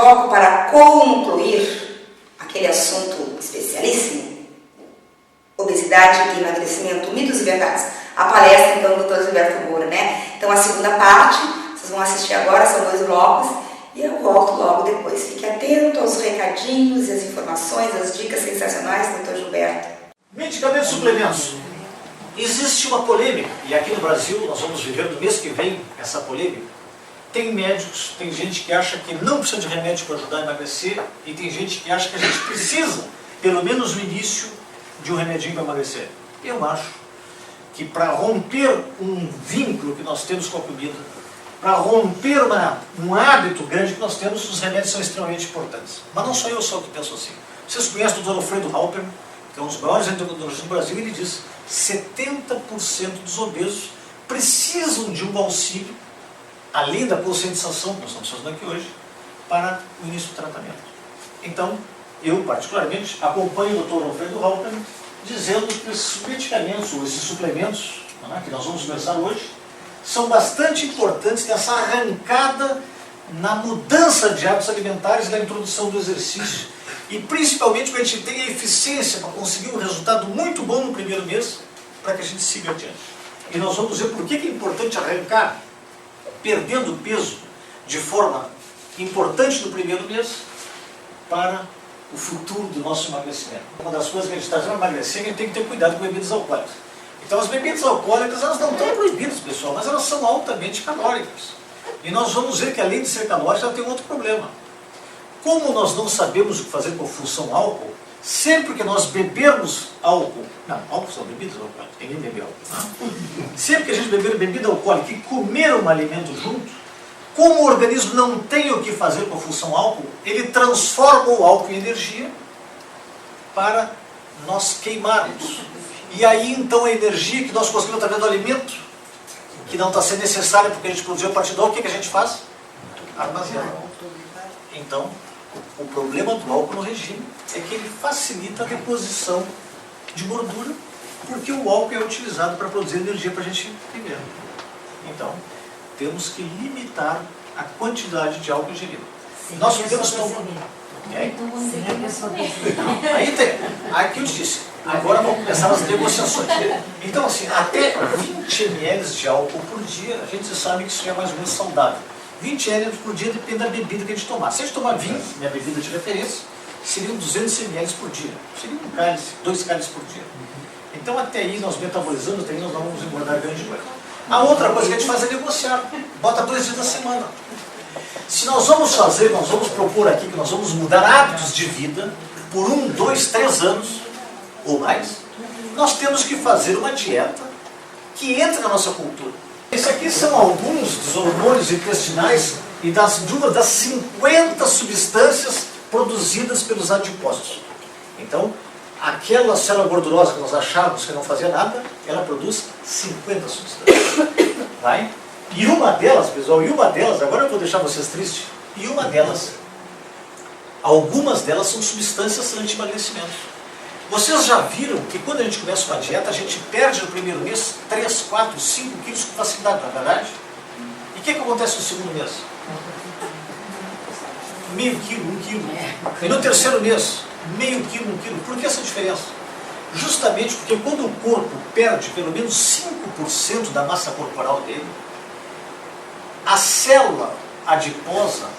bloco, para concluir aquele assunto especialíssimo, obesidade e emagrecimento, mitos e verdades. A palestra, então, do Dr. Gilberto Moura, né? Então, a segunda parte, vocês vão assistir agora, são 2 blocos, e eu volto logo depois. Fique atento aos recadinhos e as informações, as dicas sensacionais do Dr. Gilberto. Medicamentos e suplementos. Existe uma polêmica, e aqui no Brasil nós vamos viver no mês que vem essa polêmica. Tem médicos, tem gente que acha que não precisa de remédio para ajudar a emagrecer, e tem gente que acha que a gente precisa, pelo menos no início, de um remedinho para emagrecer. Eu acho que para romper um vínculo que nós temos com a comida, para romper um hábito grande que nós temos, os remédios são extremamente importantes. Mas não sou eu só que penso assim. Vocês conhecem o Dr. Alfredo Halper, que é um dos maiores endocrinologistas do Brasil, e ele diz: 70% dos obesos precisam de um auxílio, além da conscientização que nós estamos fazendo aqui hoje, para o início do tratamento. Então, eu particularmente acompanho o Dr. Alfredo Halper dizendo que esses medicamentos, ou esses suplementos, que nós vamos conversar hoje, são bastante importantes nessa arrancada na mudança de hábitos alimentares e na introdução do exercício. E principalmente para a gente ter a eficiência para conseguir um resultado muito bom no primeiro mês, para que a gente siga adiante. E nós vamos ver por que é importante arrancar, perdendo peso de forma importante no primeiro mês, para o futuro do nosso emagrecimento. Uma das coisas que a gente está dizendo, emagrecer, a gente tem que ter cuidado com bebidas alcoólicas. Então as bebidas alcoólicas, elas não estão proibidas, pessoal, mas elas são altamente calóricas. E nós vamos ver que além de ser calórica, ela tem um outro problema. Como nós não sabemos o que fazer com a função álcool, sempre que nós bebermos álcool, não, álcool são bebidas alcoólicas, ninguém bebe álcool. Sempre que a gente beber bebida alcoólica e comer um alimento junto, como o organismo não tem o que fazer com a função álcool, ele transforma o álcool em energia para nós queimarmos. E aí então a energia que nós conseguimos através do alimento, que não está sendo necessária porque a gente produziu a partir do álcool, o que a gente faz? Armazena. Então, o problema do álcool no regime é que ele facilita a deposição de gordura, porque o álcool é utilizado para produzir energia para a gente viver. Então, temos que limitar a quantidade de álcool ingerido. Nós podemos tomar... Aí tem, aqui eu te disse, agora vão começar as negociações. Então assim, até 20 ml de álcool por dia, a gente sabe que isso é mais ou menos saudável. 20 ml por dia depende da bebida que a gente tomar. Se a gente tomar vinho, minha bebida de referência, seriam 200 ml por dia. Seria um cálice, 2 cálices por dia. Então até aí nós metabolizamos, até aí nós não vamos engordar grande coisa. A outra coisa que a gente faz é negociar. Bota 2 dias da semana. Se nós vamos fazer, nós vamos propor aqui que nós vamos mudar hábitos de vida por 1, 2, 3 anos ou mais, nós temos que fazer uma dieta que entre na nossa cultura. Esses aqui são alguns dos hormônios intestinais e das 50 substâncias produzidas pelos adipócitos. Então, aquela célula gordurosa que nós achávamos que não fazia nada, ela produz 50 substâncias. Vai? E uma delas, pessoal, agora eu vou deixar vocês tristes, e uma delas, algumas delas são substâncias anti-emagrecimento. Vocês já viram que quando a gente começa uma dieta, a gente perde no primeiro mês 3, 4, 5 quilos com facilidade, não é verdade? E o que acontece no segundo mês? Meio quilo, 1 quilo. E no terceiro mês, meio quilo, 1 quilo. Por que essa diferença? Justamente porque quando o corpo perde pelo menos 5% da massa corporal dele, a célula adiposa,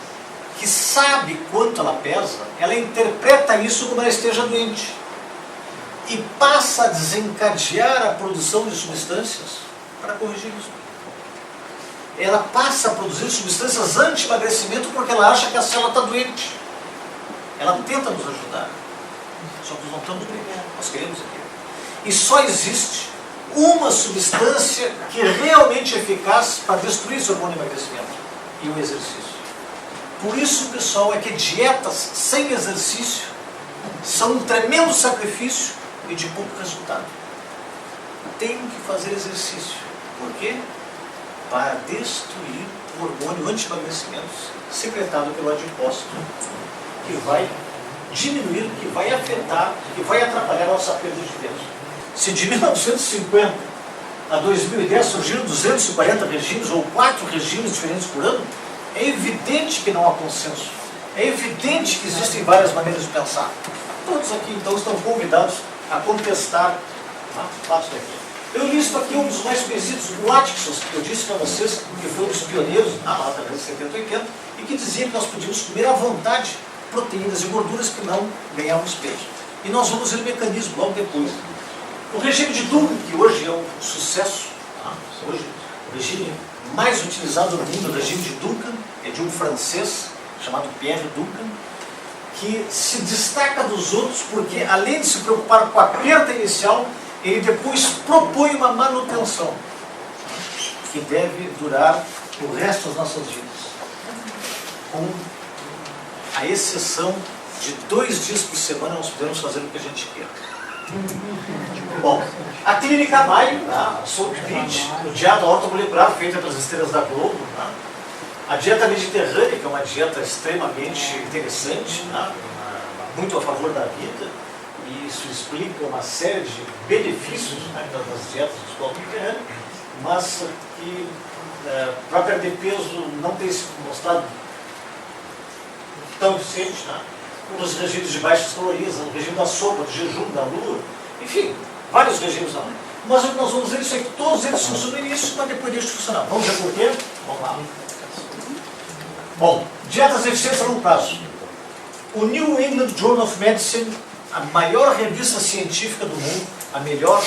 que sabe quanto ela pesa, ela interpreta isso como ela esteja doente. E passa a desencadear a produção de substâncias para corrigir isso. Ela passa a produzir substâncias anti-emagrecimento porque ela acha que a célula está doente. Ela tenta nos ajudar. Só que nós não estamos bem. Nós queremos aquilo. E só existe uma substância que é realmente eficaz para destruir esse hormônio de emagrecimento. E o exercício. Por isso, pessoal, é que dietas sem exercício são um tremendo sacrifício e de pouco resultado. Tem que fazer exercício. Por quê? Para destruir o hormônio anti-emagrecimento secretado pelo adipócito, que vai diminuir, que vai afetar, que vai atrapalhar a nossa perda de peso. Se de 1950 a 2010 surgiram 240 regimes ou 4 regimes diferentes por ano, é evidente que não há consenso. É evidente que existem várias maneiras de pensar. Todos aqui, então, estão convidados a contestar fatos daqui. Eu listo aqui um dos mais conhecidos, o Atkinson, que eu disse para vocês, que foi um dos pioneiros na década de 70 e 80, e que dizia que nós podíamos comer à vontade proteínas e gorduras que não ganhávamos peso. E nós vamos ver o mecanismo logo depois. O regime de Duncan, que hoje é um sucesso, hoje o regime mais utilizado no mundo, o regime de Duncan, é de um francês chamado Pierre Duncan, que se destaca dos outros porque, além de se preocupar com a perda inicial, ele depois propõe uma manutenção que deve durar o resto das nossas vidas, com a exceção de 2 dias por semana nós podemos fazer o que a gente quer. Bom, a clínica Maio, a Soap Beach, o dieta ortomolecular feita pelas estrelas da Globo, a dieta mediterrânea, que é uma dieta extremamente interessante, muito a favor da vida, e isso explica uma série de benefícios das dietas do escola mediterrânea, mas que para perder peso não tem se mostrado tão eficiente, os regimes de baixas calorias, o regime da sopa, do jejum, da lua, enfim, vários regimes não. Mas nós vamos ver isso aí, que todos eles funcionam no início, mas depois deixam de funcionar. Vamos ver por quê? Vamos lá. Bom, dietas eficientes a longo prazo. O New England Journal of Medicine, a maior revista científica do mundo, a melhor,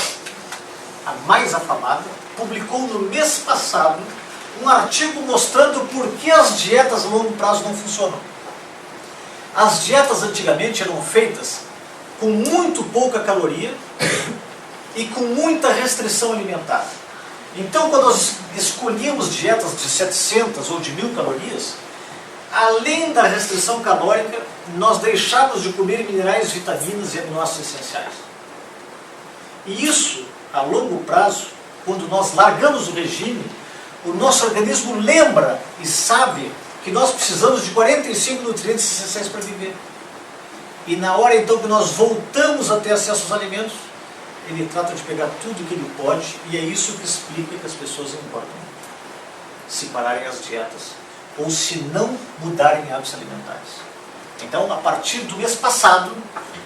a mais afamada, publicou no mês passado um artigo mostrando por que as dietas a longo prazo não funcionam. As dietas antigamente eram feitas com muito pouca caloria e com muita restrição alimentar. Então, quando nós escolhíamos dietas de 700 ou de 1000 calorias, além da restrição calórica, nós deixávamos de comer minerais, vitaminas e aminoácidos essenciais. E isso, a longo prazo, quando nós largamos o regime, o nosso organismo lembra e sabe que nós precisamos de 45 nutrientes essenciais para viver. E na hora então que nós voltamos a ter acesso aos alimentos, ele trata de pegar tudo que ele pode, e é isso que explica que as pessoas engordam. Se pararem as dietas, ou se não mudarem hábitos alimentares. Então, a partir do mês passado,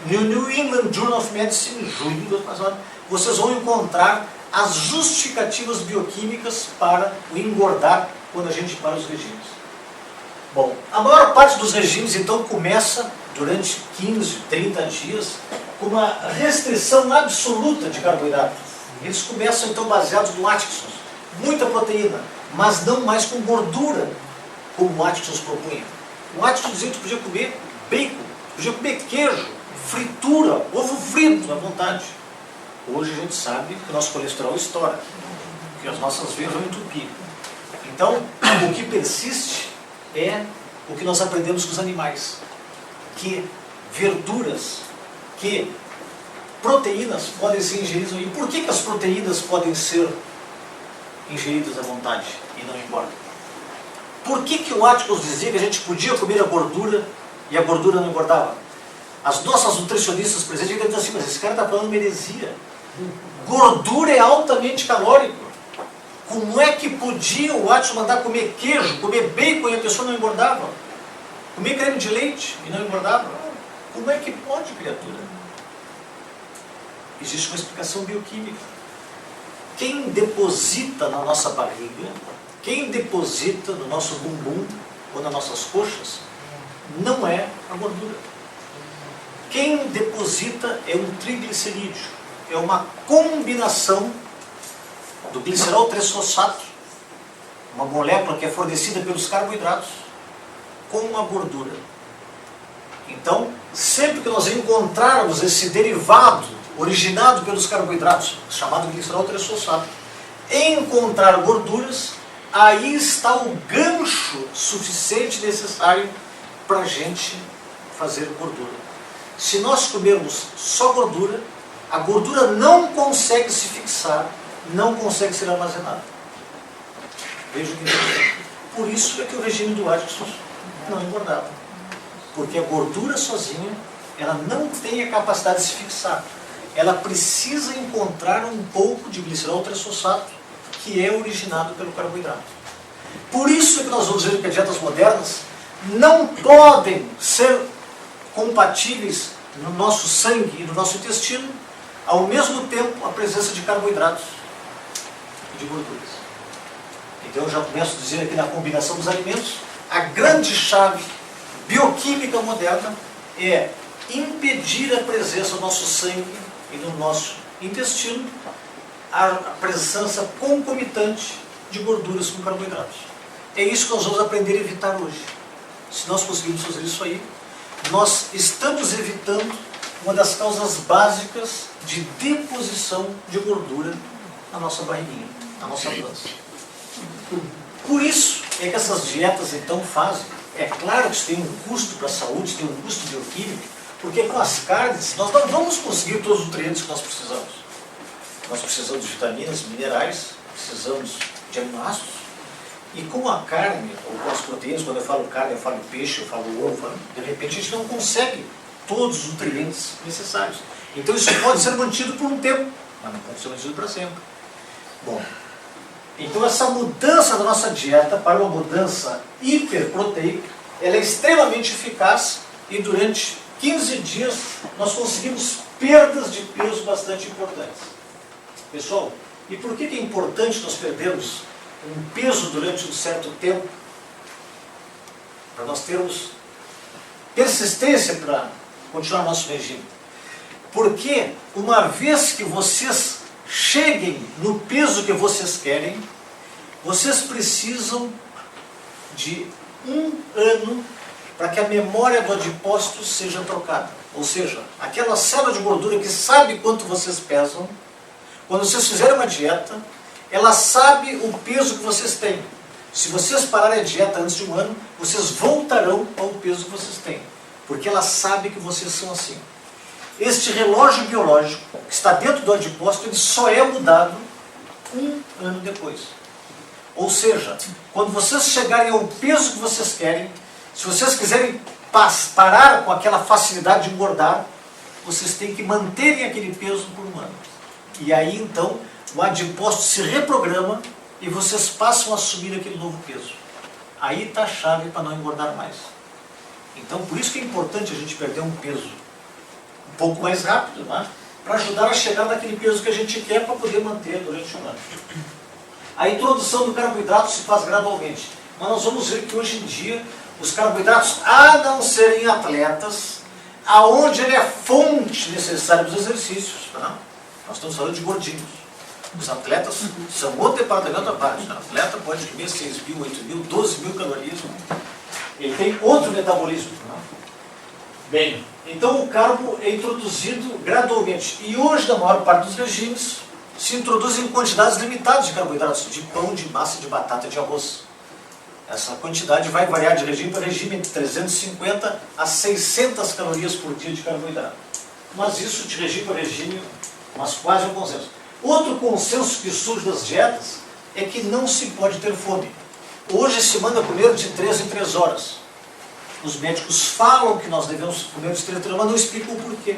no New England Journal of Medicine, em junho do ano passado, vocês vão encontrar as justificativas bioquímicas para o engordar quando a gente para os regimes. Bom, a maior parte dos regimes então começa durante 15, 30 dias com uma restrição absoluta de carboidratos. Eles começam então baseados no Atkinson, muita proteína, mas não mais com gordura, como o Atkinson propunha. O Atkinson dizia que tu podia comer bacon, podia comer queijo, fritura, ovo frito à vontade. Hoje a gente sabe que o nosso colesterol estoura, que as nossas veias vão entupir. Então, o que persiste é o que nós aprendemos com os animais, que verduras, que proteínas podem ser ingeridas. E por que as proteínas podem ser ingeridas à vontade e não engordam? Por que o Atkinson dizia que a gente podia comer a gordura e a gordura não engordava? As nossas nutricionistas presentes devem dizer assim, mas esse cara está falando heresia. Gordura é altamente calórico. Como é que podia o Atkinson mandar comer queijo, comer bacon e a pessoa não engordava? Comer creme de leite e não engordava? Como é que pode, criatura? Existe uma explicação bioquímica. Quem deposita na nossa barriga, quem deposita no nosso bumbum ou nas nossas coxas, não é a gordura. Quem deposita é um triglicerídeo, é uma combinação do glicerol 3-fosfato, uma molécula que é fornecida pelos carboidratos, com a gordura. Então, sempre que nós encontrarmos esse derivado originado pelos carboidratos, chamado glicerol 3-fosfato, encontrar gorduras, aí está o gancho suficiente necessário para a gente fazer gordura. Se nós comermos só gordura, a gordura não consegue se fixar, não consegue ser armazenada. Veja que interessante. Por isso é que o regime do Atkinson não engordava. Porque a gordura sozinha, ela não tem a capacidade de se fixar. Ela precisa encontrar um pouco de glicerol 3-fosfato, que é originado pelo carboidrato. Por isso é que nós vamos ver que as dietas modernas não podem ser compatíveis no nosso sangue e no nosso intestino, ao mesmo tempo a presença de carboidratos e de gorduras. Então eu já começo a dizer aqui na combinação dos alimentos, a grande chave bioquímica moderna é impedir a presença no nosso sangue e no nosso intestino a presença concomitante de gorduras com carboidratos. É isso que nós vamos aprender a evitar hoje. Se nós conseguirmos fazer isso aí, nós estamos evitando uma das causas básicas de deposição de gordura na nossa barriguinha, na nossa pança. Por isso é que essas dietas então fazem. É claro que isso tem um custo para a saúde, tem um custo bioquímico, porque com as carnes nós não vamos conseguir todos os nutrientes que nós precisamos. Nós precisamos de vitaminas, minerais, precisamos de aminoácidos. E com a carne, ou com as proteínas, quando eu falo carne, eu falo peixe, eu falo ovo, de repente a gente não consegue todos os nutrientes necessários. Então isso pode ser mantido por um tempo, mas não pode ser mantido para sempre. Bom, então essa mudança da nossa dieta para uma mudança hiperproteica, ela é extremamente eficaz e durante 15 dias nós conseguimos perdas de peso bastante importantes. Pessoal, e por que é importante nós perdermos um peso durante um certo tempo? Para nós termos persistência para continuar nosso regime. Porque uma vez que vocês cheguem no peso que vocês querem, vocês precisam de 1 ano para que a memória do adipócito seja trocada. Ou seja, aquela célula de gordura que sabe quanto vocês pesam, quando vocês fizerem uma dieta, ela sabe o peso que vocês têm. Se vocês pararem a dieta antes de 1 ano, vocês voltarão ao peso que vocês têm. Porque ela sabe que vocês são assim. Este relógio biológico, que está dentro do adipócito, ele só é mudado 1 ano depois. Ou seja, quando vocês chegarem ao peso que vocês querem, se vocês quiserem parar com aquela facilidade de engordar, vocês têm que manterem aquele peso por 1 ano. E aí então o adipócito se reprograma e vocês passam a assumir aquele novo peso. Aí está a chave para não engordar mais. Então por isso que é importante a gente perder um peso um pouco mais rápido, né? Para ajudar a chegar naquele peso que a gente quer para poder manter durante 1 ano. A introdução do carboidrato se faz gradualmente. Mas nós vamos ver que hoje em dia os carboidratos, a não serem atletas, aonde ele é fonte necessária para os exercícios, tá? Nós estamos falando de gordinhos. Os atletas são outro departamento à parte. O atleta pode comer 6 mil, 8 mil, 12 mil calorias. Ele tem outro metabolismo. Bem, então o carbo é introduzido gradualmente. E hoje, na maior parte dos regimes, se introduzem quantidades limitadas de carboidratos, de pão, de massa, de batata, de arroz. Essa quantidade vai variar de regime para regime entre 350 a 600 calorias por dia de carboidrato. Mas isso de regime para regime, mas quase um consenso. Outro consenso que surge das dietas é que não se pode ter fome. Hoje se manda comer de 3 em 3 horas. Os médicos falam que nós devemos comer de 3 em 3 horas, mas não explicam o porquê.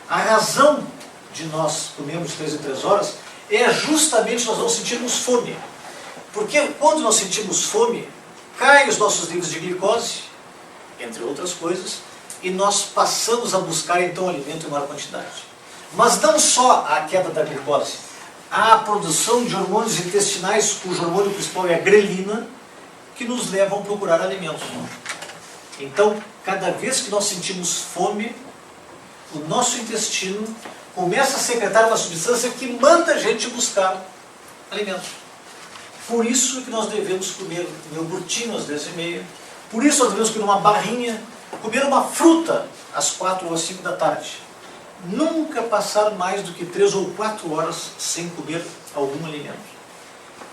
A razão de nós comermos de 3 em 3 horas é justamente nós não sentirmos fome. Porque quando nós sentimos fome, caem os nossos níveis de glicose, entre outras coisas, e nós passamos a buscar então alimento em maior quantidade. Mas não só a queda da glicose, há a produção de hormônios intestinais, cujo hormônio principal é a grelina, que nos levam a procurar alimentos. Então, cada vez que nós sentimos fome, o nosso intestino começa a secretar uma substância que manda a gente buscar alimentos. Por isso que nós devemos comer um iogurtinho às 10h30, por isso nós devemos comer uma barrinha, comer uma fruta às 4 ou às 5 da tarde. Nunca passar mais do que 3 ou 4 horas sem comer algum alimento.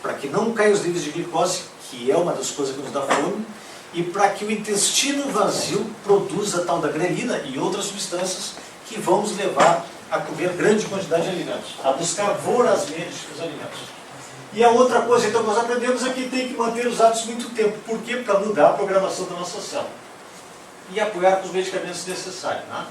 Para que não caia os níveis de glicose, que é uma das coisas que nos dá fome, e para que o intestino vazio produza a tal da grelina e outras substâncias que vão nos levar a comer grande quantidade de alimentos, a buscar vorazmente os alimentos. E a outra coisa então que nós aprendemos é que tem que manter os hábitos muito tempo. Por quê? Para mudar a programação da nossa célula. E apoiar com os medicamentos necessários, né?